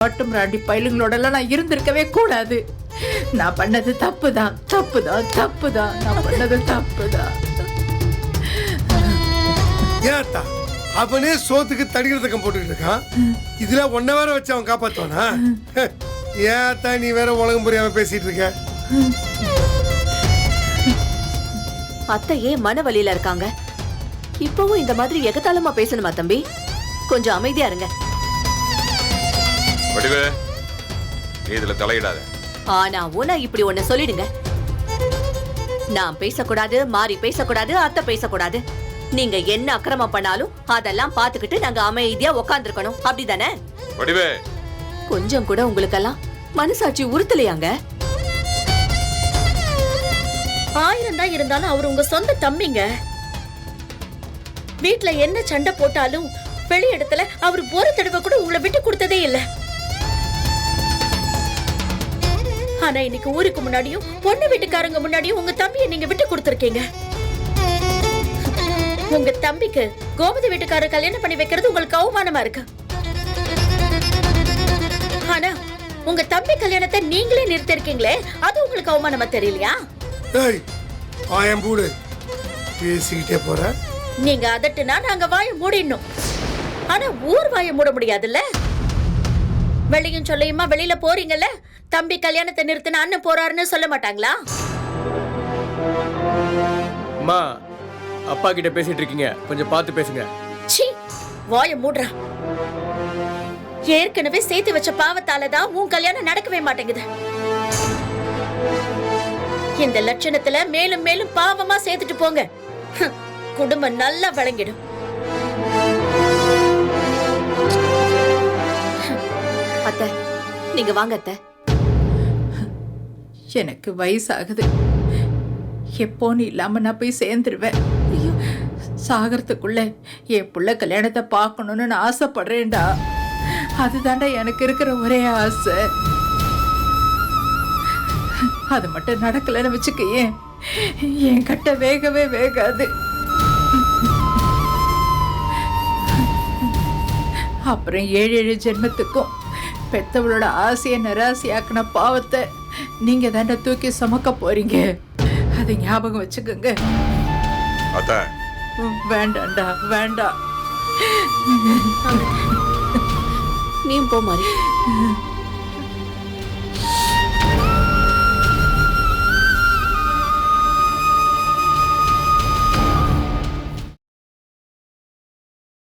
மட்டும் ராண்டி பயிலுங்களோட எல்லாம் நான் இருந்திருக்கவே கூடாது. நான் பண்ணது தப்புதான், தப்புதான், தப்புதான். நான் பண்ணது தப்புதான். ஏத்தா அவனே சோத்துக்கு தடிக்கிறதுக்கம் போட்டுக்கிட்டு இருக்கான். இதுல ஒன்ன வேற வச்சு அவன் காப்பாத்துவானா? ஏத்தா நீ வேற உலகம் புரியாம பேசிட்டு இருக்க. அத்தையே மன வலியில இருக்காங்க. இப்பவும் இந்த மாதிரி எகத்தாளமா பேசணுமா தம்பி? கொஞ்சம் அமைதியா இருங்க. வடிவே, நீ இதுல தலையிடாத. ஆனா உன இப்படி ஒண்ணு சொல்லிடுங்க. நான் பேசக்கூடாது, மாறி பேசக்கூடாது, அத்தை பேசக்கூடாது. நீங்க என்ன அக்கிரமம் பண்ணாலும் அதெல்லாம் பாத்துக்கிட்டு நாங்க அமைதியா உக்காந்துருக்கணும், அப்படிதானே? வடிவே, கொஞ்சம் கூட உங்களுக்கெல்லாம் மனசாட்சி உறுத்தலையாங்க? 1000 தான் இருந்தாலும் அவர் உங்க சொந்த தம்பிங்க. வீட்ல என்ன சண்டை போட்டாலும் வெளி இடத்துல அவர் ஒரு தடவை கூட உங்களை விட்டு கொடுத்ததே இல்ல. ஆனா இன்னைக்கு ஊருக்கு முன்னாடியும் பொண்ணு வீட்டுக்காரங்க முன்னாடியும் உங்க தம்பியை நீங்க விட்டு கொடுத்திருக்கீங்க. உங்க தம்பிக்கு கோமதி வீட்டுக்காரர் கல்யாணம் பண்ணி வைக்கிறது உங்களுக்கு அவமானமா இருக்கு. ஆனா உங்க தம்பி கல்யாணத்தை நீங்களே நிறுத்திருக்கீங்களே, அது உங்களுக்கு அவமானமா தெரியலையா? ஏய் வாயம்பூடு பேசிக்கிட்டே போற. நீங்க அதட்டுனா நாங்க வாயை மூடிடணும். ஆனா ஊர் வாயை மூட முடியாதுல்ல. வெளியும் சொல்லியுமா வெளியில போறீங்கல்ல, தம்பி கல்யாணத்தை நிறுத்தின அண்ணன் போறாருன்னு சொல்ல மாட்டாங்களா? அம்மா, அப்பா கிட்ட பேசிட்டு இருக்கீங்க, கொஞ்சம் பார்த்து பேசுங்க. சீ, வாயை மூடுறா. ஏற்கனவே சேர்த்து வச்ச பாவத்தாலதான் உன் கல்யாணம் நடக்கவே மாட்டேங்குது. இந்த லட்சணத்துல மேலும் மேலும் பாவமா சேர்த்துட்டு போங்க. குடும்பம் நல்லா வழங்கிடும். அத்தை, நீங்க வாங்க அத்தை. எனக்கு வயசாகுது. எப்போன்னு இல்லாம நான் போய் சேர்ந்துருவேன். சாகரத்துக்குள்ள என் புள்ள கல்யாணத்தை பார்க்கணும்னு நான் ஆசைப்படுறேன்டா. அதுதான்டா எனக்கு இருக்கிற ஒரே ஆசை. அது மட்டும் நடக்கலன்னு வச்சுக்கையே, என் கட்ட வேகவே வேகாது. அப்புறம் 7 ஜென்மத்துக்கும் பெத்தவளோட ஆசையை நிராசையாக்கின பாவத்தை நீங்க தாண்ட தூக்கி சுமக்க போறீங்க. அதை ஞாபகம் வச்சுக்கோங்க. வேண்டாண்டா, வேண்டாம். நீயும் போ மாதிரி.